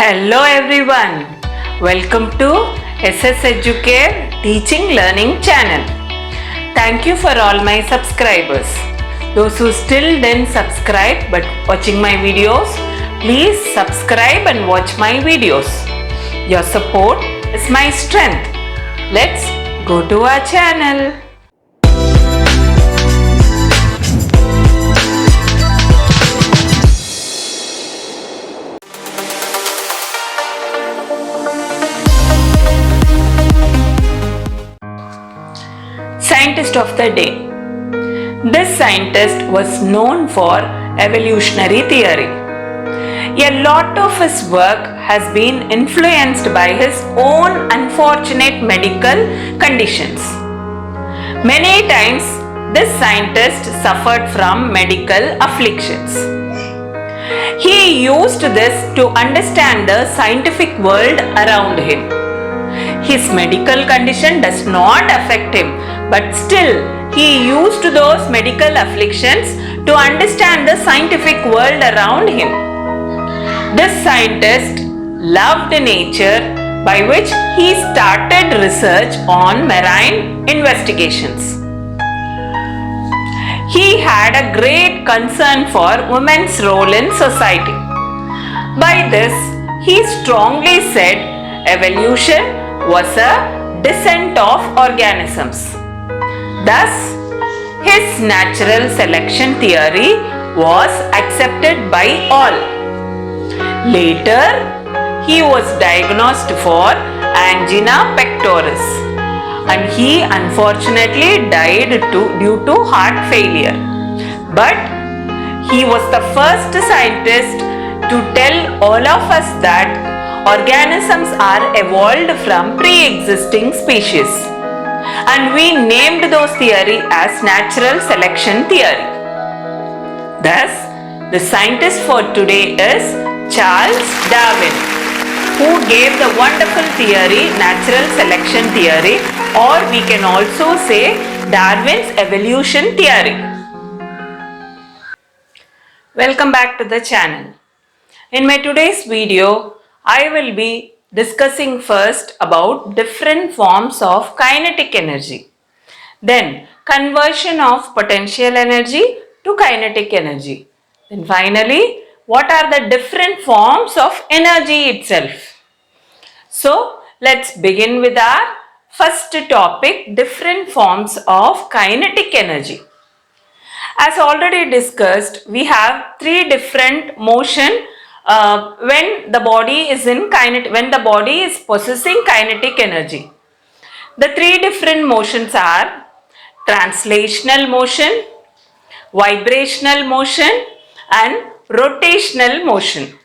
Hello everyone, welcome to SS Educare Teaching Learning channel. Thank you for all my subscribers. Those who still didn't subscribe but watching my videos, please subscribe and watch my videos. Your support is my strength. Let's go to our channel. Scientist of the day. This scientist was known for evolutionary theory. A lot of his work has been influenced by his own unfortunate medical conditions. Many times, this scientist suffered from medical afflictions. He used this to understand the scientific world around him. His medical condition does not affect him, but still he used those medical afflictions to understand the scientific world around him. This scientist loved nature, by which he started research on marine investigations. He had a great concern for women's role in society. By this, he strongly said evolution was a descent of organisms. Thus, his natural selection theory was accepted by all. Later, he was diagnosed for angina pectoris and he unfortunately died due to heart failure. But he was the first scientist to tell all of us that organisms are evolved from pre-existing species, and we named those theory as natural selection theory. Thus, the scientist for today is Charles Darwin, who gave the wonderful theory, natural selection theory, or we can also say Darwin's evolution theory. Welcome back to the channel. In my today's video, I will be discussing first about different forms of kinetic energy, then conversion of potential energy to kinetic energy, then finally what are the different forms of energy itself. So let's begin with our first topic, different forms of kinetic energy. As already discussed, we have three different motion when the body is possessing kinetic energy. The three different motions are translational motion, vibrational motion and rotational motion.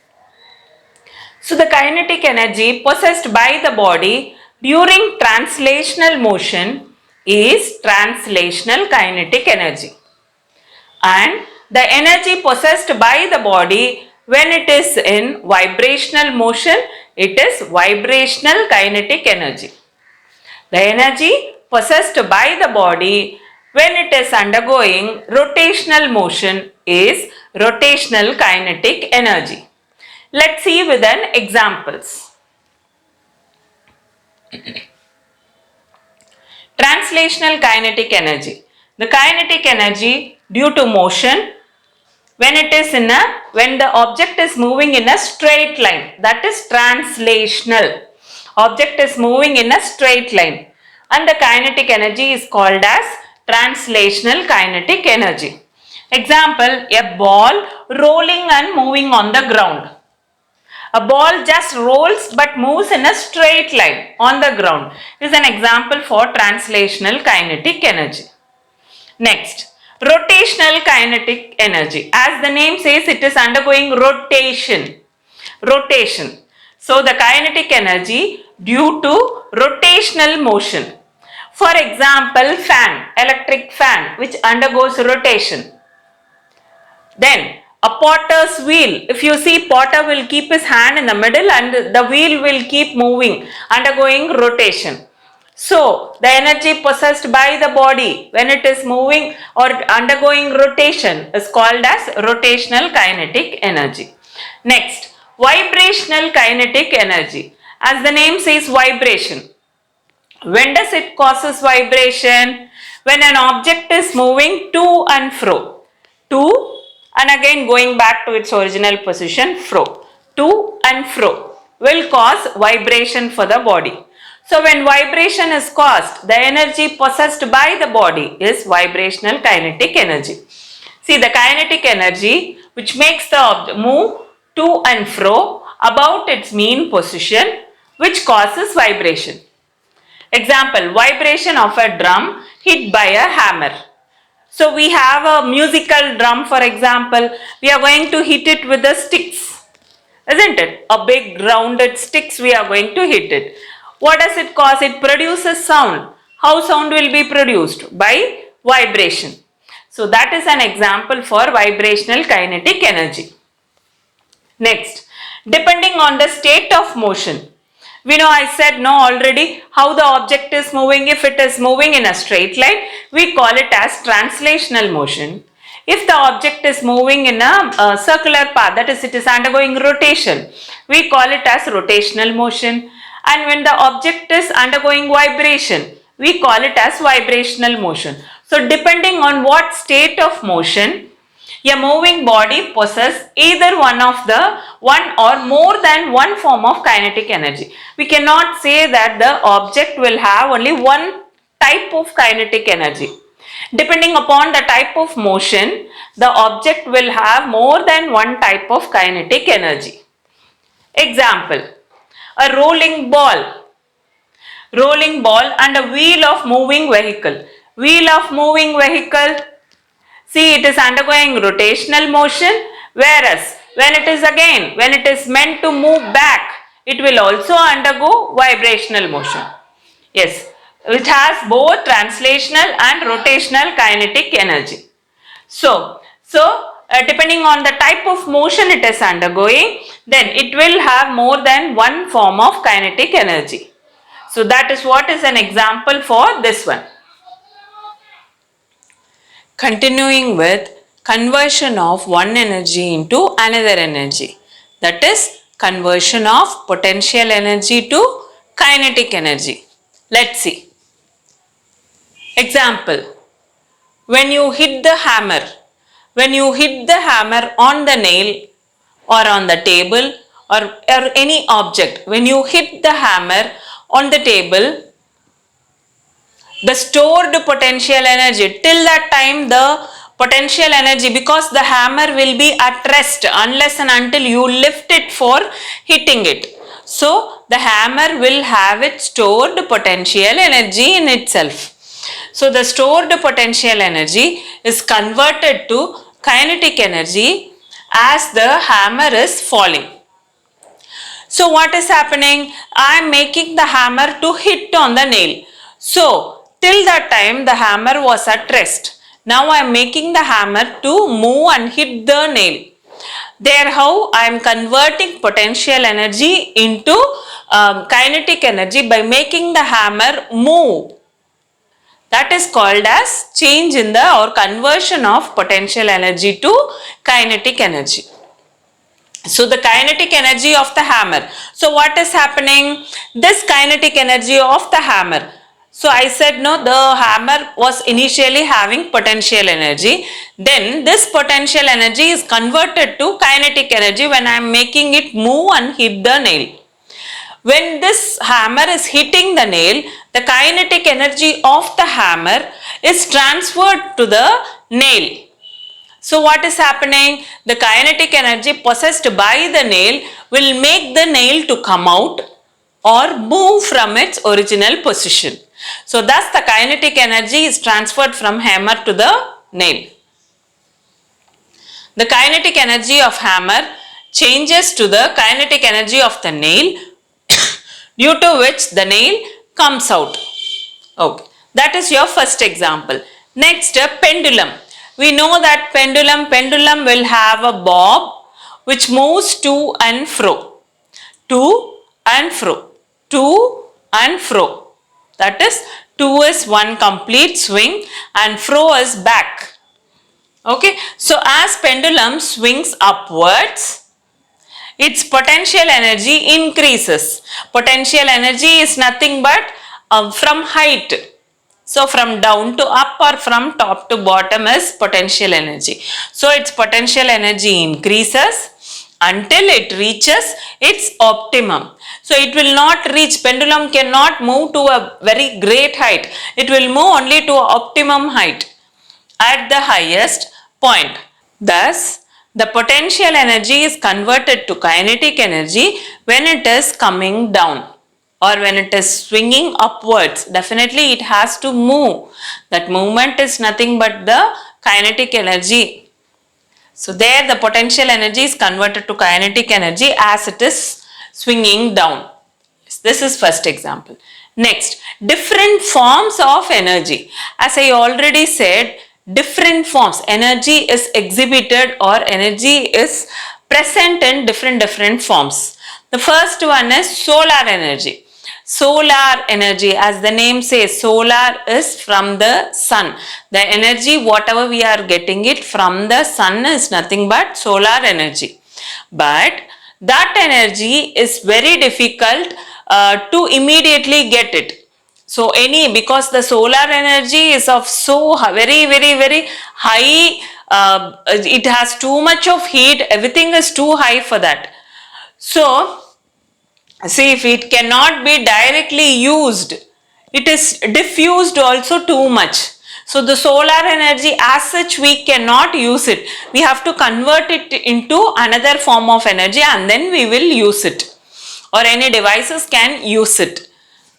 So the kinetic energy possessed by the body during translational motion is translational kinetic energy, and the energy possessed by the body when it is in vibrational motion, it is vibrational kinetic energy. The energy possessed by the body when it is undergoing rotational motion is rotational kinetic energy. Let's see with an examples. Translational kinetic energy. The kinetic energy due to motion when the object is moving in a straight line, that is translational. Object is moving in a straight line and the kinetic energy is called as translational kinetic energy. Example, a ball rolling and moving on the ground. A ball just rolls but moves in a straight line on the ground is an example for translational kinetic energy. Next, rotational kinetic energy. As the name says, it is undergoing rotation. Rotation. So the kinetic energy due to rotational motion. For example, fan, electric fan which undergoes rotation. Then a potter's wheel. If you see, potter will keep his hand in the middle and the wheel will keep moving, undergoing rotation. So, the energy possessed by the body when it is moving or undergoing rotation is called as rotational kinetic energy. Next, Vibrational kinetic energy. As the name says, vibration. When does it causes vibration? When an object is moving to and fro. To and again going back to its original position, fro. To and fro will cause vibration for the body. So when vibration is caused, the energy possessed by the body is vibrational kinetic energy. See, the kinetic energy which makes the object move to and fro about its mean position, which causes vibration. Example, vibration of a drum hit by a hammer. So we have a musical drum, for example, we are going to hit it with the sticks, isn't it? A big rounded sticks we are going to hit it. What does it cause? It produces sound. How sound will be produced? By vibration. So that is an example for vibrational kinetic energy. Next, depending on the state of motion. We know I said no already how the object is moving. If it is moving in a straight line, we call it as translational motion. If the object is moving in a circular path, that is, it is undergoing rotation, we call it as rotational motion. And when the object is undergoing vibration, we call it as vibrational motion. So depending on what state of motion, a moving body possesses either one or more than one form of kinetic energy. We cannot say that the object will have only one type of kinetic energy. Depending upon the type of motion, the object will have more than one type of kinetic energy. Example, a rolling ball and a wheel of moving vehicle. Wheel of moving vehicle, see, it is undergoing rotational motion, whereas when it is meant to move back, it will also undergo vibrational motion. Yes, it has both translational and rotational kinetic energy. So depending on the type of motion it is undergoing, then it will have more than one form of kinetic energy. So that is what is an example for this one. Continuing with conversion of one energy into another energy, that is conversion of potential energy to kinetic energy. Let's see. Example, when you hit the hammer on the nail or on the table or any object, when you hit the hammer on the table, the stored potential energy, till that time the potential energy, because the hammer will be at rest unless and until you lift it for hitting it. So the hammer will have its stored potential energy in itself. So the stored potential energy is converted to kinetic energy as the hammer is falling. So what is happening? I am making the hammer to hit on the nail. So till that time the hammer was at rest. Now I am making the hammer to move and hit the nail. There how I am converting potential energy into kinetic energy by making the hammer move. That is called as change in the or conversion of potential energy to kinetic energy. So the kinetic energy of the hammer. So what is happening? This kinetic energy of the hammer. So I said no, the hammer was initially having potential energy. Then this potential energy is converted to kinetic energy when I am making it move and hit the nail. When this hammer is hitting the nail, the kinetic energy of the hammer is transferred to the nail. So what is happening? The kinetic energy possessed by the nail will make the nail to come out or move from its original position. So thus the kinetic energy is transferred from hammer to the nail. The kinetic energy of hammer changes to the kinetic energy of the nail due to which the nail comes out. Okay, that is your first example. Next, a pendulum. We know that pendulum will have a bob which moves to and fro, to and fro, to and fro. That is, to is one complete swing and fro is back. Okay, so as pendulum swings upwards, its potential energy increases. Potential energy is nothing but from height. So from down to up or from top to bottom is potential energy. So its potential energy increases until it reaches its optimum. So it will not reach, pendulum cannot move to a very great height. It will move only to optimum height at the highest point. Thus, the potential energy is converted to kinetic energy when it is coming down or when it is swinging upwards. Definitely it has to move. That movement is nothing but the kinetic energy. So there the potential energy is converted to kinetic energy as it is swinging down. This is first example. Next, different forms of energy. As I already said, different forms. Energy is exhibited or energy is present in different forms. The first one is solar energy. Solar energy, as the name says, solar is from the sun. The energy, whatever we are getting it from the sun, is nothing but solar energy. But that energy is very difficult to immediately get it. So because the solar energy is of so very high, it has too much of heat, everything is too high for that. So see, if it cannot be directly used, it is diffused also too much. So the solar energy as such we cannot use it. We have to convert it into another form of energy and then we will use it. Or any devices can use it.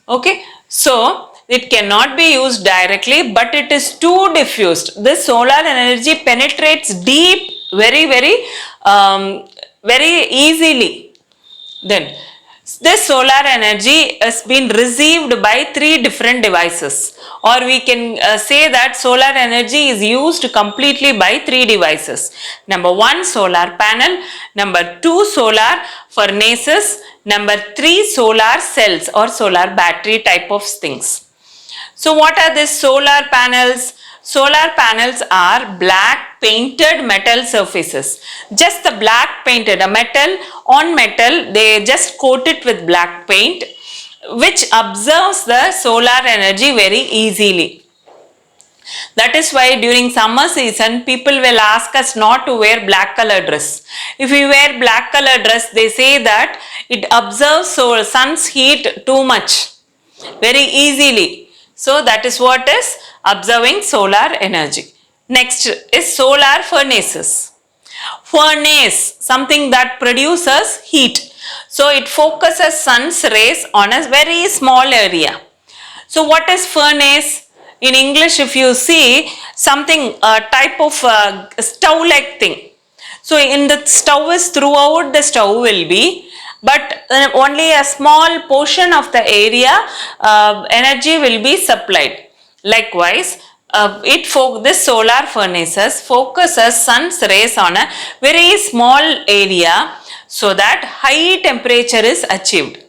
Okay. So it cannot be used directly, but it is too diffused. This solar energy penetrates deep very easily. Then this solar energy has been received by 3 different devices, or we can say that solar energy is used completely by 3 devices. Number 1, solar panel. Number 2, solar furnaces. Number 3, solar cells or solar battery type of things. So what are these solar panels? Solar panels are black painted metal surfaces. Just the black painted, a metal on metal, they just coat it with black paint, which absorbs the solar energy very easily. That is why during summer season, people will ask us not to wear black color dress. If we wear black color dress, they say that it absorbs sun's heat too much, very easily. So that is what is observing solar energy. Next is solar furnaces. Furnace, something that produces heat. So it focuses sun's rays on a very small area. So what is furnace? In English, if you see something, a type of stove-like thing. So in the stove is throughout the stove will be, but only a small portion of the area energy will be supplied. Likewise, this solar furnaces focuses sun's rays on a very small area so that high temperature is achieved.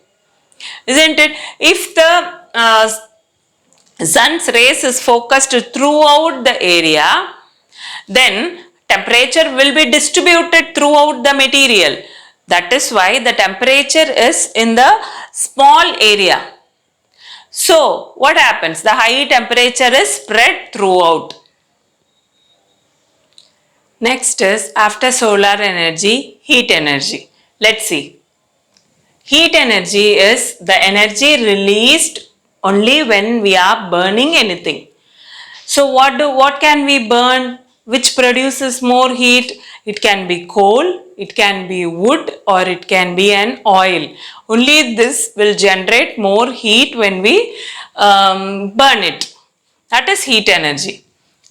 Isn't it? If the sun's rays is focused throughout the area, then temperature will be distributed throughout the material. That is why the temperature is in the small area. So what happens? The high temperature is spread throughout. Next is, after solar energy, heat energy. Let's see. Heat energy is the energy released only when we are burning anything. So what can we burn which produces more heat? It can be coal, it can be wood, or it can be an oil. Only this will generate more heat when we burn it. That is heat energy.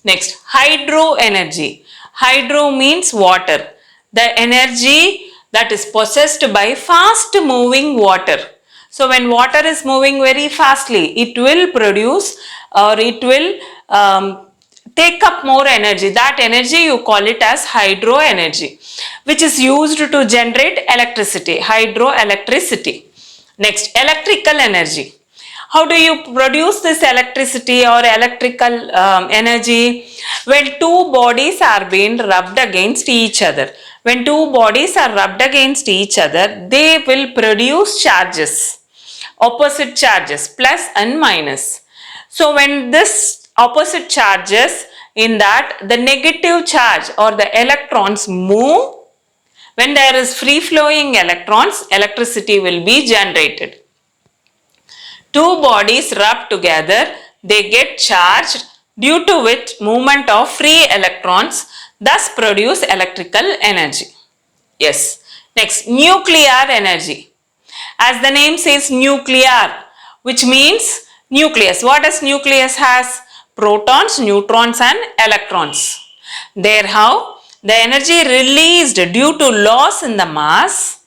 Next, hydro energy. Hydro means water. The energy that is possessed by fast moving water. So when water is moving very fastly, it will produce or it will take up more energy. That energy you call it as hydro energy, which is used to generate electricity, hydroelectricity. Next, electrical energy. How do you produce this electricity or electrical energy? When two bodies are being rubbed against each other. When two bodies are rubbed against each other, they will produce charges, opposite charges, plus and minus. So when this opposite charges, in that the negative charge or the electrons move, when there is free flowing electrons, electricity will be generated. Two bodies rub together, they get charged, due to which movement of free electrons thus produce electrical energy. Yes. Next, nuclear energy. As the name says, nuclear, which means nucleus. What does nucleus has? Protons, neutrons and electrons. There how the energy released due to loss in the mass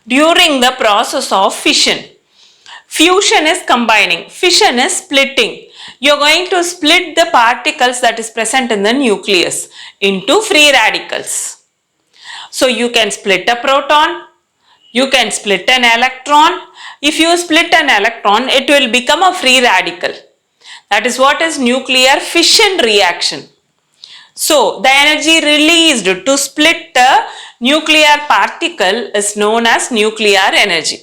during the process of fission. Fusion is combining, fission is splitting. You are going to split the particles that is present in the nucleus into free radicals. So you can split a proton, you can split an electron. If you split an electron, it will become a free radical. That is what is nuclear fission reaction. So the energy released to split the nuclear particle is known as nuclear energy.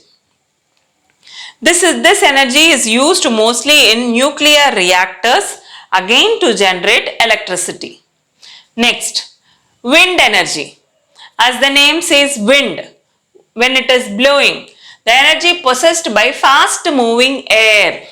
This energy is used mostly in nuclear reactors, again to generate electricity. Next, wind energy. As the name says, wind, when it is blowing, the energy possessed by fast moving air.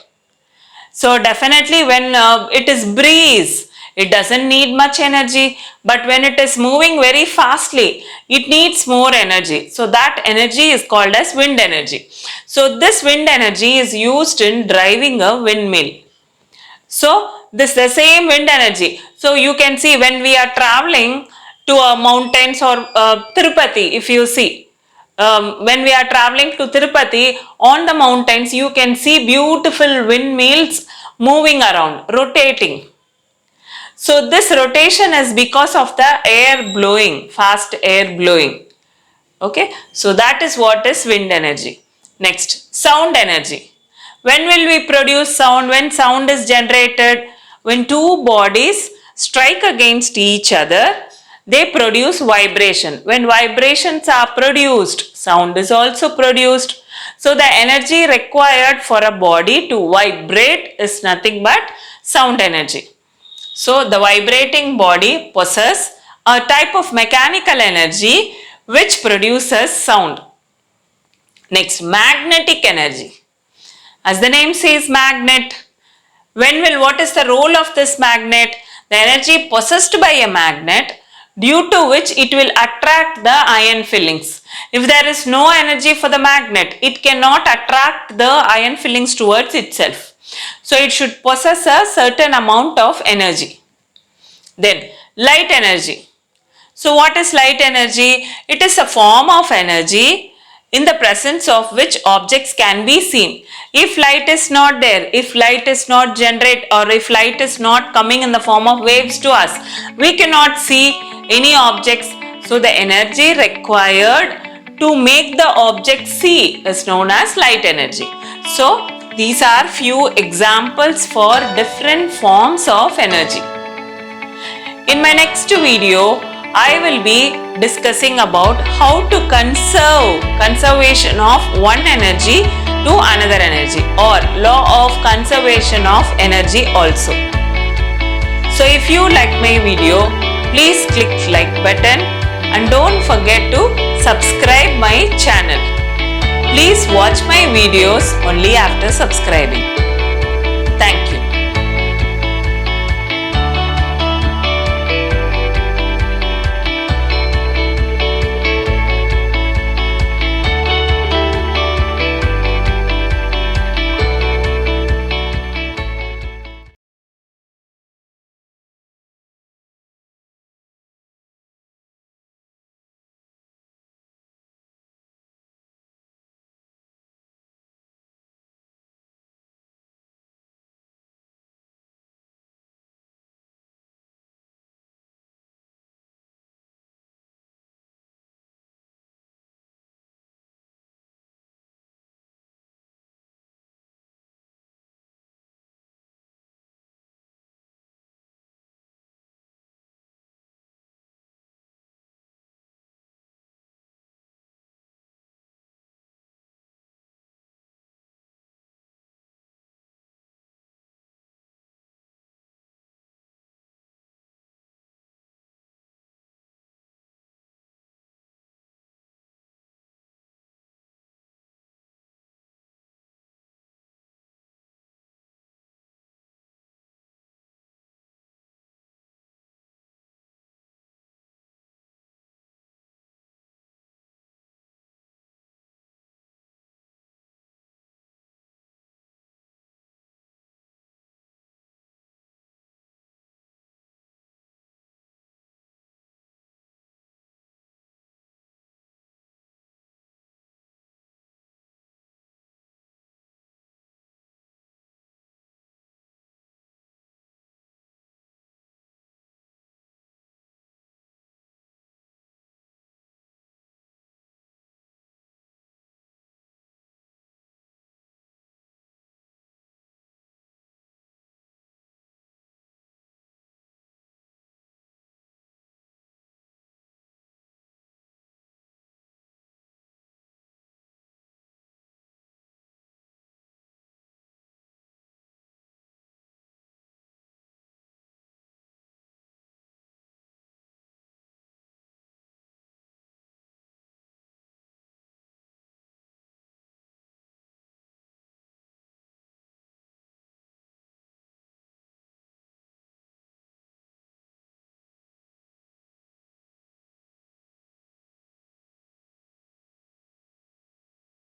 So definitely when it is breeze, it doesn't need much energy, but when it is moving very fastly, it needs more energy. So that energy is called as wind energy. So this wind energy is used in driving a windmill. So this is the same wind energy. So you can see when we are traveling to mountains or Tirupati, if you see, when we are traveling to Tirupati, on the mountains you can see beautiful windmills moving around, rotating. So this rotation is because of the air blowing, fast air blowing. Okay, so that is what is wind energy. Next, sound energy. When will we produce sound? When sound is generated, when two bodies strike against each other, they produce vibration. When vibrations are produced, sound is also produced. So the energy required for a body to vibrate is nothing but sound energy. So the vibrating body possesses a type of mechanical energy which produces sound. Next, magnetic energy. As the name says, magnet. What is the role of this magnet? The energy possessed by a magnet, due to which it will attract the ion fillings. If there is no energy for the magnet, it cannot attract the ion fillings towards itself. So it should possess a certain amount of energy. Then light energy. So what is light energy? It is a form of energy in the presence of which objects can be seen. If light is not there, if light is not generated, or if light is not coming in the form of waves to us, we cannot see any objects. So the energy required to make the object see is known as light energy. So these are few examples for different forms of energy. In my next video, I will be discussing about how to conservation of one energy to another energy, or law of conservation of energy also. So if you like my video, please click like button and don't forget to subscribe my channel. Please watch my videos only after subscribing.